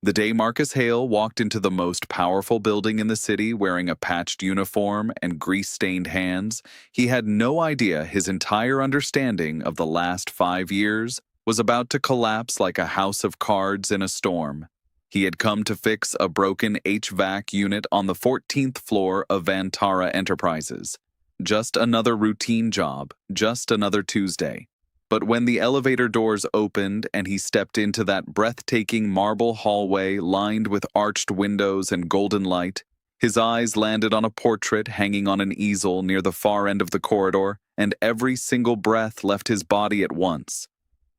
The day Marcus Hale walked into the most powerful building in the city wearing a patched uniform and grease-stained hands, he had no idea his entire understanding of the last 5 years was about to collapse like a house of cards in a storm. He had come to fix a broken HVAC unit on the 14th floor of Vantara Enterprises. Just another routine job, just another Tuesday. But when the elevator doors opened and he stepped into that breathtaking marble hallway lined with arched windows and golden light, his eyes landed on a portrait hanging on an easel near the far end of the corridor, and every single breath left his body at once.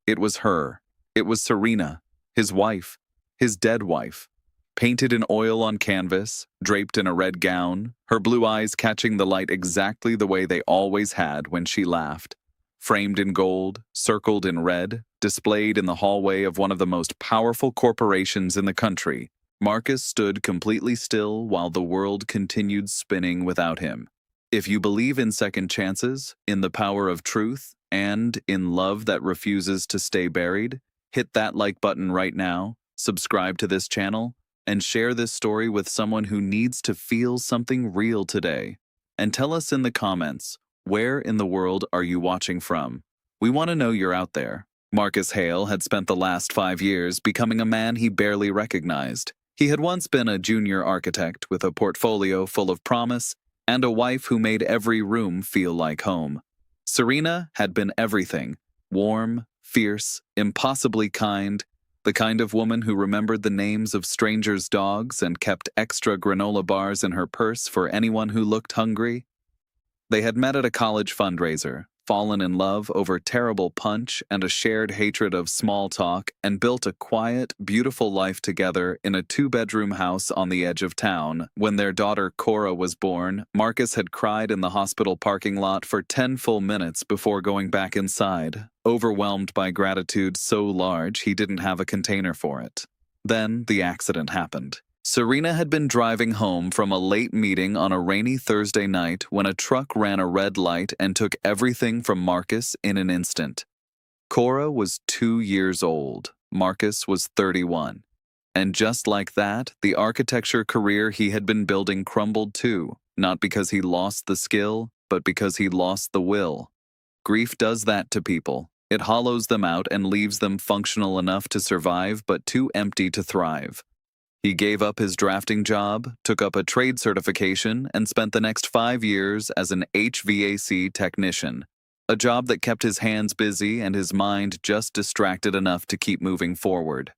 It was her. It was Serena, his wife, his dead wife. Painted in oil on canvas, draped in a red gown, her blue eyes catching the light exactly the way they always had when she laughed. Framed in gold, circled in red, displayed in the hallway of one of the most powerful corporations in the country, Marcus stood completely still while the world continued spinning without him. If you believe in second chances, in the power of truth, and in love that refuses to stay buried, hit that like button right now, subscribe to this channel, and share this story with someone who needs to feel something real today. And tell us in the comments, where in the world are you watching from? We want to know you're out there. Marcus Hale had spent the last 5 years becoming a man he barely recognized. He had once been a junior architect with a portfolio full of promise and a wife who made every room feel like home. Serena had been everything: warm, fierce, impossibly kind, the kind of woman who remembered the names of strangers' dogs and kept extra granola bars in her purse for anyone who looked hungry. They had met at a college fundraiser, fallen in love over terrible punch and a shared hatred of small talk, and built a quiet, beautiful life together in a 2-bedroom house on the edge of town. When their daughter Cora was born, Marcus had cried in the hospital parking lot for 10 full minutes before going back inside, overwhelmed by gratitude so large he didn't have a container for it. Then the accident happened. Serena had been driving home from a late meeting on a rainy Thursday night when a truck ran a red light and took everything from Marcus in an instant. Cora was 2 years old. Marcus was 31. And just like that, the architecture career he had been building crumbled too, not because he lost the skill, but because he lost the will. Grief does that to people. It hollows them out and leaves them functional enough to survive but too empty to thrive. He gave up his drafting job, took up a trade certification, and spent the next 5 years as an HVAC technician, a job that kept his hands busy and his mind just distracted enough to keep moving forward.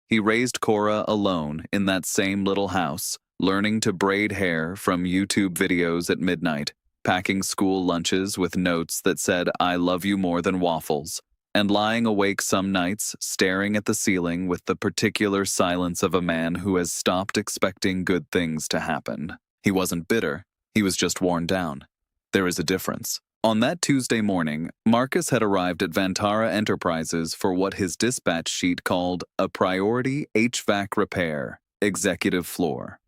He raised Cora alone in that same little house, learning to braid hair from YouTube videos at midnight, packing school lunches with notes that said, "I love you more than waffles," and lying awake some nights, staring at the ceiling with the particular silence of a man who has stopped expecting good things to happen. He wasn't bitter, he was just worn down. There is a difference. On that Tuesday morning, Marcus had arrived at Vantara Enterprises for what his dispatch sheet called a priority HVAC repair, executive floor.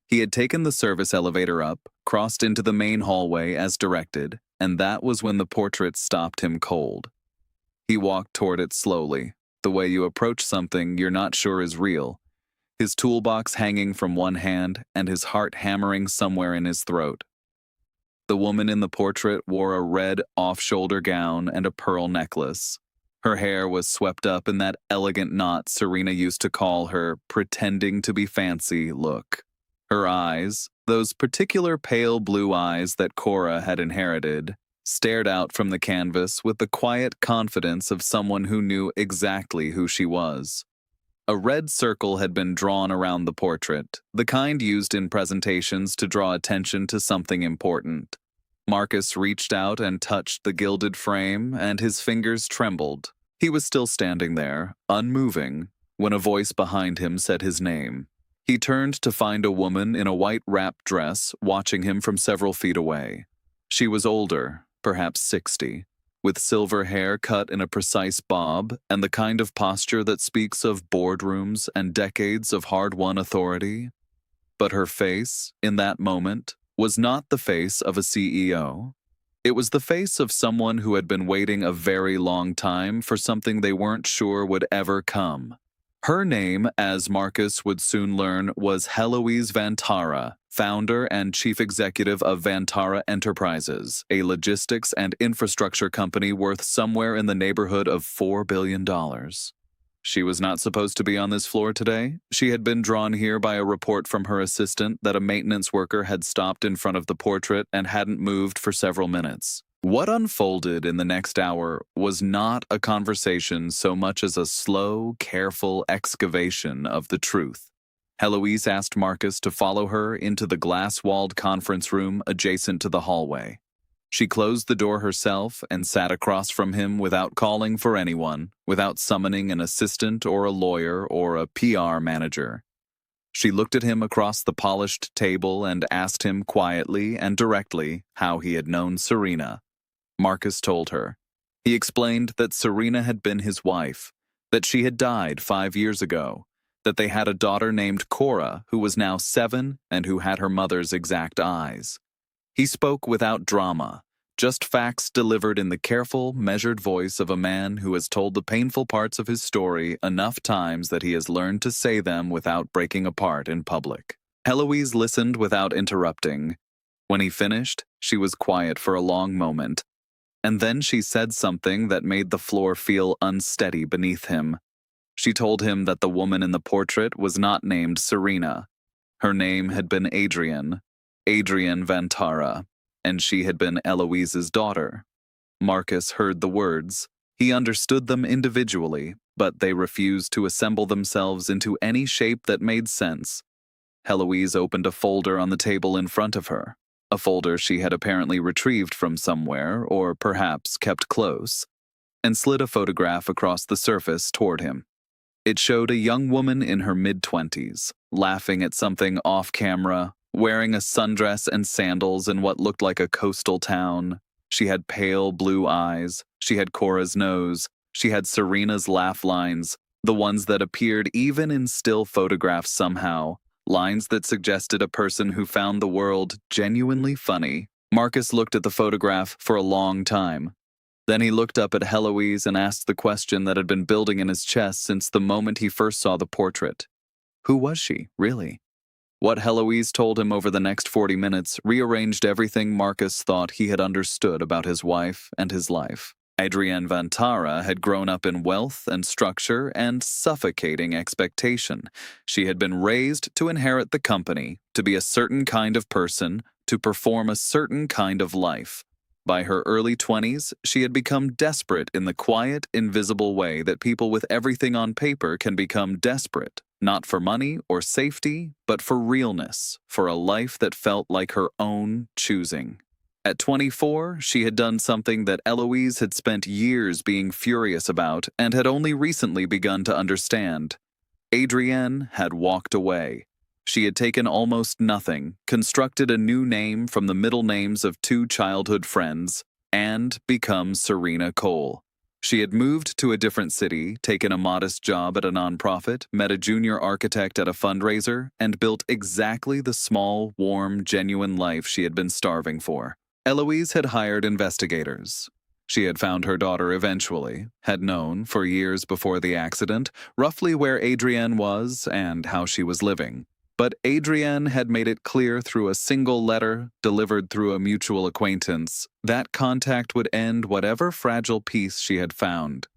He had taken the service elevator up, crossed into the main hallway as directed, and that was when the portrait stopped him cold. He walked toward it slowly, the way you approach something you're not sure is real, his toolbox hanging from one hand and his heart hammering somewhere in his throat. The woman in the portrait wore a red off-shoulder gown and a pearl necklace. Her hair was swept up in that elegant knot Serena used to call her pretending to be fancy look. Her eyes, those particular pale blue eyes that Cora had inherited, stared out from the canvas with the quiet confidence of someone who knew exactly who she was. A red circle had been drawn around the portrait, the kind used in presentations to draw attention to something important. Marcus reached out and touched the gilded frame, and his fingers trembled. He was still standing there, unmoving, when a voice behind him said his name. He turned to find a woman in a white wrap dress watching him from several feet away. She was older, perhaps 60, with silver hair cut in a precise bob and the kind of posture that speaks of boardrooms and decades of hard-won authority. But her face, in that moment, was not the face of a CEO. It was the face of someone who had been waiting a very long time for something they weren't sure would ever come. Her name, as Marcus would soon learn, was Heloise Vantara, founder and chief executive of Vantara Enterprises, a logistics and infrastructure company worth somewhere in the neighborhood of $4 billion. She was not supposed to be on this floor today. She had been drawn here by a report from her assistant that a maintenance worker had stopped in front of the portrait and hadn't moved for several minutes. What unfolded in the next hour was not a conversation so much as a slow, careful excavation of the truth. Heloise asked Marcus to follow her into the glass-walled conference room adjacent to the hallway. She closed the door herself and sat across from him without calling for anyone, without summoning an assistant or a lawyer or a PR manager. She looked at him across the polished table and asked him quietly and directly how he had known Serena. Marcus told her. He explained that Serena had been his wife, that she had died 5 years ago, that they had a daughter named Cora who was now 7 and who had her mother's exact eyes. He spoke without drama, just facts delivered in the careful, measured voice of a man who has told the painful parts of his story enough times that he has learned to say them without breaking apart in public. Heloise listened without interrupting. When he finished, she was quiet for a long moment, and then she said something that made the floor feel unsteady beneath him. She told him that the woman in the portrait was not named Serena. Her name had been Adrienne Vantara, and she had been Eloise's daughter. Marcus heard the words. He understood them individually, but they refused to assemble themselves into any shape that made sense. Heloise opened a folder on the table in front of her, a folder she had apparently retrieved from somewhere, or perhaps kept close, and slid a photograph across the surface toward him. It showed a young woman in her mid-20s, laughing at something off-camera, wearing a sundress and sandals in what looked like a coastal town. She had pale blue eyes. She had Cora's nose. She had Serena's laugh lines, the ones that appeared even in still photographs somehow, lines that suggested a person who found the world genuinely funny. Marcus looked at the photograph for a long time. Then he looked up at Heloise and asked the question that had been building in his chest since the moment he first saw the portrait. Who was she, really? What Heloise told him over the next 40 minutes rearranged everything Marcus thought he had understood about his wife and his life. Adrienne Vantara had grown up in wealth and structure and suffocating expectation. She had been raised to inherit the company, to be a certain kind of person, to perform a certain kind of life. By her early 20s, she had become desperate in the quiet, invisible way that people with everything on paper can become desperate, not for money or safety, but for realness, for a life that felt like her own choosing. At 24, she had done something that Eloise had spent years being furious about and had only recently begun to understand. Adrienne had walked away. She had taken almost nothing, constructed a new name from the middle names of 2 childhood friends, and become Serena Cole. She had moved to a different city, taken a modest job at a nonprofit, met a junior architect at a fundraiser, and built exactly the small, warm, genuine life she had been starving for. Eloise had hired investigators. She had found her daughter eventually, had known, for years before the accident, roughly where Adrienne was and how she was living. But Adrienne had made it clear through a single letter, delivered through a mutual acquaintance, that contact would end whatever fragile peace she had found.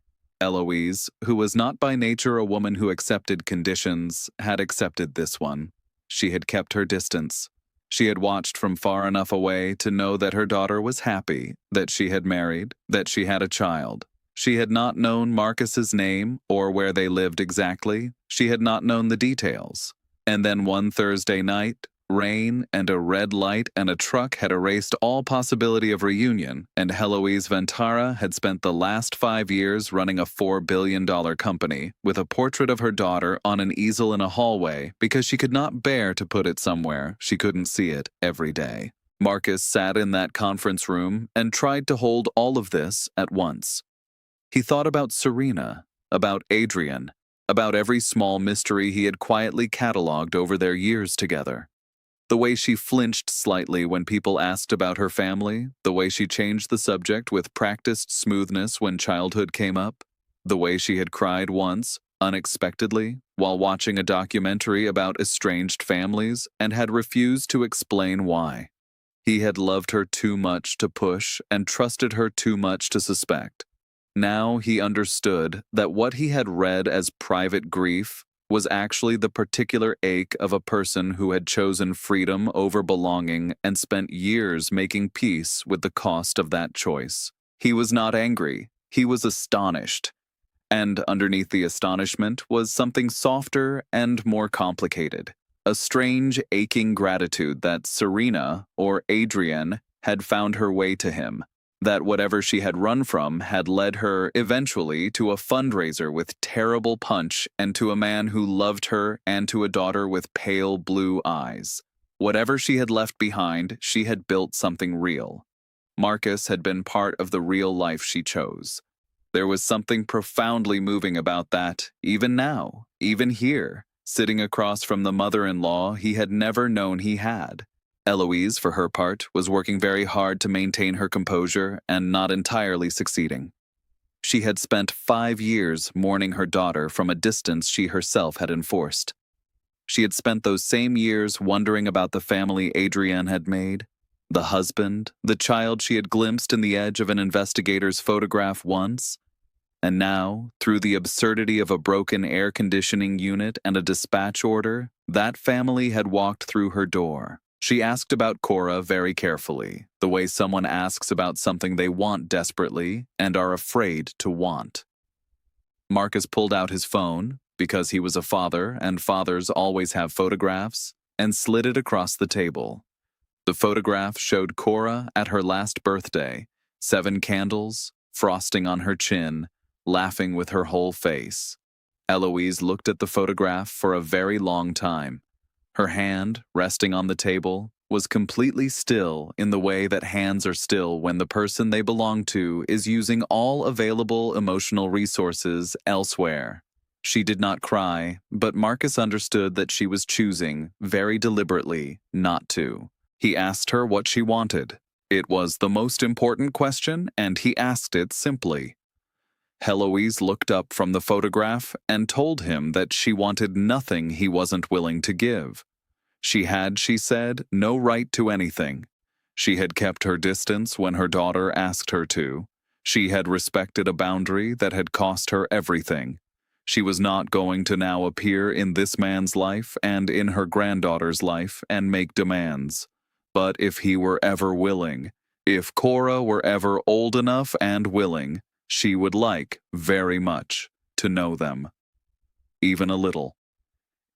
Eloise, who was not by nature a woman who accepted conditions, had accepted this one. She had kept her distance. She had watched from far enough away to know that her daughter was happy, that she had married, that she had a child. She had not known Marcus's name or where they lived exactly. She had not known the details. And then one Thursday night, rain and a red light and a truck had erased all possibility of reunion, and Heloise Vantara had spent the last 5 years running a $4 billion company with a portrait of her daughter on an easel in a hallway because she could not bear to put it somewhere she couldn't see it every day. Marcus sat in that conference room and tried to hold all of this at once. He thought about Serena, about Adrienne, about every small mystery he had quietly cataloged over their years together. The way she flinched slightly when people asked about her family, the way she changed the subject with practiced smoothness when childhood came up, the way she had cried once, unexpectedly while watching a documentary about estranged families and had refused to explain why. He had loved her too much to push and trusted her too much to suspect. Now he understood that what he had read as private grief was actually the particular ache of a person who had chosen freedom over belonging and spent years making peace with the cost of that choice. He was not angry, he was astonished. And underneath the astonishment was something softer and more complicated. A strange, aching gratitude that Serena, or Adrienne, had found her way to him. That whatever she had run from had led her eventually to a fundraiser with terrible punch and to a man who loved her and to a daughter with pale blue eyes. Whatever she had left behind, she had built something real. Marcus had been part of the real life she chose. There was something profoundly moving about that, even now, even here, sitting across from the mother-in-law he had never known he had. Eloise, for her part, was working very hard to maintain her composure and not entirely succeeding. She had spent 5 years mourning her daughter from a distance she herself had enforced. She had spent those same years wondering about the family Adrienne had made, the husband, the child she had glimpsed in the edge of an investigator's photograph once. And now, through the absurdity of a broken air conditioning unit and a dispatch order, that family had walked through her door. She asked about Cora very carefully, the way someone asks about something they want desperately and are afraid to want. Marcus pulled out his phone, because he was a father and fathers always have photographs, and slid it across the table. The photograph showed Cora at her last birthday, 7 candles, frosting on her chin, laughing with her whole face. Eloise looked at the photograph for a very long time. Her hand, resting on the table, was completely still in the way that hands are still when the person they belong to is using all available emotional resources elsewhere. She did not cry, but Marcus understood that she was choosing, very deliberately, not to. He asked her what she wanted. It was the most important question, and he asked it simply. Eloise looked up from the photograph and told him that she wanted nothing he wasn't willing to give. She had, she said, no right to anything. She had kept her distance when her daughter asked her to. She had respected a boundary that had cost her everything. She was not going to now appear in this man's life and in her granddaughter's life and make demands. But if he were ever willing, if Cora were ever old enough and willing, she would like, very much, to know them. Even a little.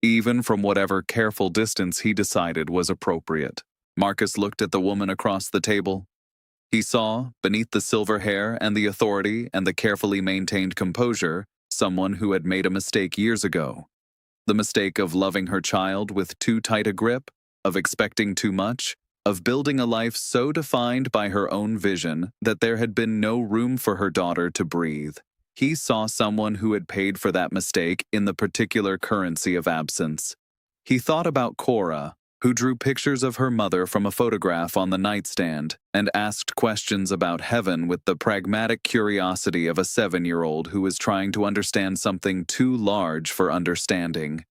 Even from whatever careful distance he decided was appropriate. Marcus looked at the woman across the table. He saw, beneath the silver hair and the authority and the carefully maintained composure, someone who had made a mistake years ago. The mistake of loving her child with too tight a grip, of expecting too much, of building a life so defined by her own vision that there had been no room for her daughter to breathe. He saw someone who had paid for that mistake in the particular currency of absence. He thought about Cora, who drew pictures of her mother from a photograph on the nightstand and asked questions about heaven with the pragmatic curiosity of a 7-year-old who was trying to understand something too large for understanding.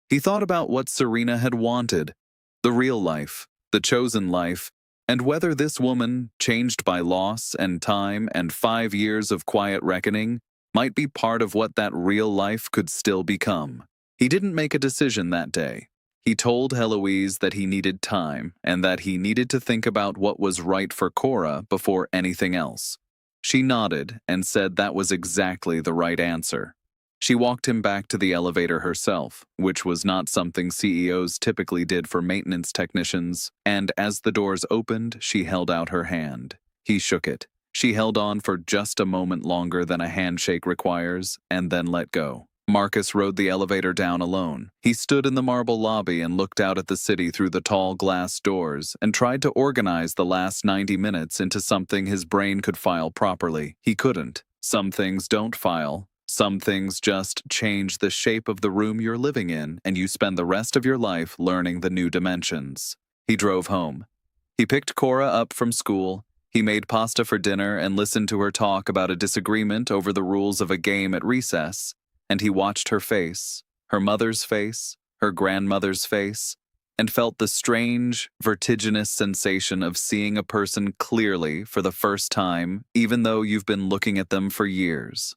He thought about what Serena had wanted, the real life, the chosen life, and whether this woman, changed by loss and time and 5 years of quiet reckoning, might be part of what that real life could still become. He didn't make a decision that day. He told Eloise that he needed time and that he needed to think about what was right for Cora before anything else. She nodded and said that was exactly the right answer. She walked him back to the elevator herself, which was not something CEOs typically did for maintenance technicians, and as the doors opened, she held out her hand. He shook it. She held on for just a moment longer than a handshake requires, and then let go. Marcus rode the elevator down alone. He stood in the marble lobby and looked out at the city through the tall glass doors and tried to organize the last 90 minutes into something his brain could file properly. He couldn't. Some things don't file. Some things just change the shape of the room you're living in, and you spend the rest of your life learning the new dimensions. He drove home. He picked Cora up from school. He made pasta for dinner and listened to her talk about a disagreement over the rules of a game at recess. and he watched her face, her mother's face, her grandmother's face, and felt the strange, vertiginous sensation of seeing a person clearly for the first time, even though you've been looking at them for years.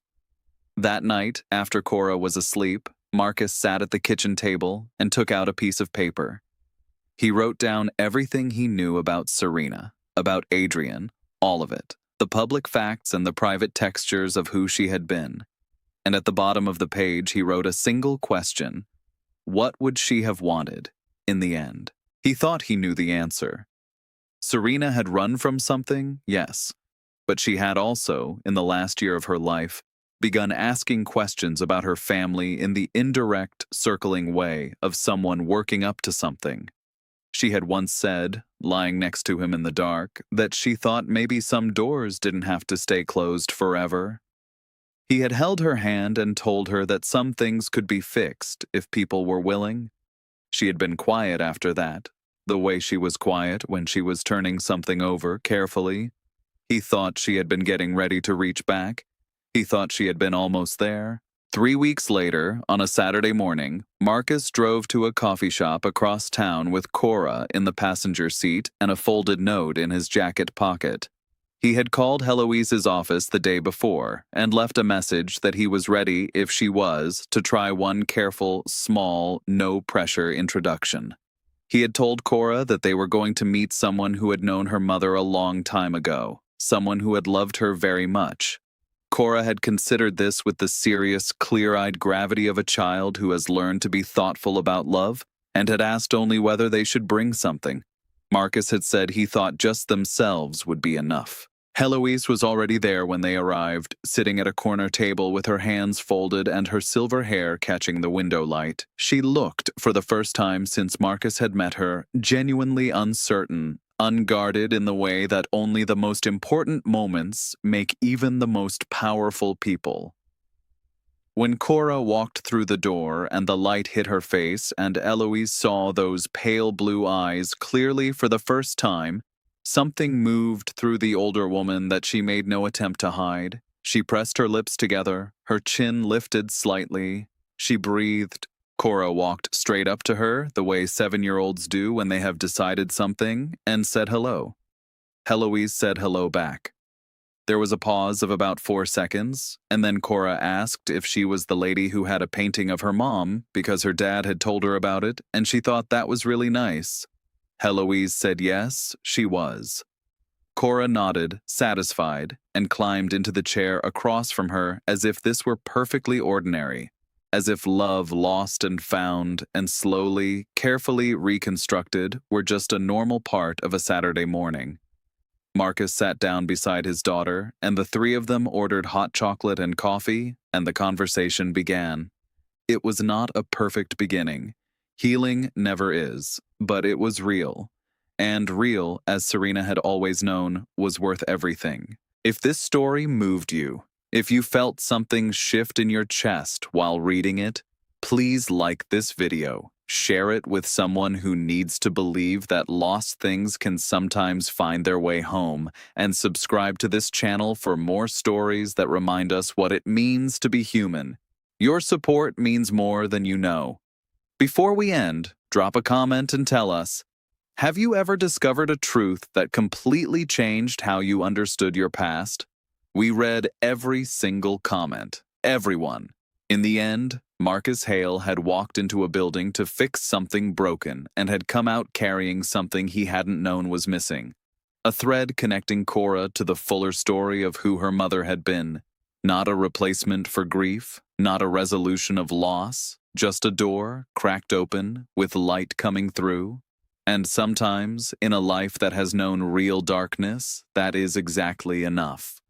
That night, after Cora was asleep, Marcus sat at the kitchen table and took out a piece of paper. He wrote down everything he knew about Serena, about Adrian, all of it, the public facts and the private textures of who she had been. And at the bottom of the page, he wrote a single question. What would she have wanted in the end? He thought he knew the answer. Serena had run from something, yes, but she had also, in the last year of her life, begun asking questions about her family in the indirect, circling way of someone working up to something. She had once said, lying next to him in the dark, that she thought maybe some doors didn't have to stay closed forever. He had held her hand and told her that some things could be fixed if people were willing. She had been quiet after that, the way she was quiet when she was turning something over carefully. He thought she had been getting ready to reach back. He thought she had been almost there. 3 weeks later, on a Saturday morning, Marcus drove to a coffee shop across town with Cora in the passenger seat and a folded note in his jacket pocket. He had called Heloise's office the day before and left a message that he was ready, if she was, to try one careful, small, no-pressure introduction. He had told Cora that they were going to meet someone who had known her mother a long time ago, someone who had loved her very much. Cora had considered this with the serious, clear-eyed gravity of a child who has learned to be thoughtful about love and had asked only whether they should bring something. Marcus had said he thought just themselves would be enough. Heloise was already there when they arrived, sitting at a corner table with her hands folded and her silver hair catching the window light. She looked, for the first time since Marcus had met her, genuinely uncertain, unguarded in the way that only the most important moments make even the most powerful people. When Cora walked through the door and the light hit her face and Eloise saw those pale blue eyes clearly for the first time, something moved through the older woman that she made no attempt to hide. She pressed her lips together, her chin lifted slightly. She breathed. Cora walked straight up to her, the way 7-year-olds do when they have decided something, and said hello. Heloise said hello back. There was a pause of about 4 seconds, and then Cora asked if she was the lady who had a painting of her mom because her dad had told her about it, and she thought that was really nice. Heloise said yes, she was. Cora nodded, satisfied, and climbed into the chair across from her as if this were perfectly ordinary, as if love lost and found and slowly, carefully reconstructed were just a normal part of a Saturday morning. Marcus sat down beside his daughter, and the three of them ordered hot chocolate and coffee, and the conversation began. It was not a perfect beginning. Healing never is, but it was real. And real, as Serena had always known, was worth everything. If this story moved you, if you felt something shift in your chest while reading it, please like this video. Share it with someone who needs to believe that lost things can sometimes find their way home, and subscribe to this channel for more stories that remind us what it means to be human. Your support means more than you know. Before we end, drop a comment and tell us, have you ever discovered a truth that completely changed how you understood your past? We read every single comment, everyone. In the end, Marcus Hale had walked into a building to fix something broken and had come out carrying something he hadn't known was missing. A thread connecting Cora to the fuller story of who her mother had been. Not a replacement for grief, not a resolution of loss, just a door cracked open with light coming through. And sometimes, in a life that has known real darkness, that is exactly enough.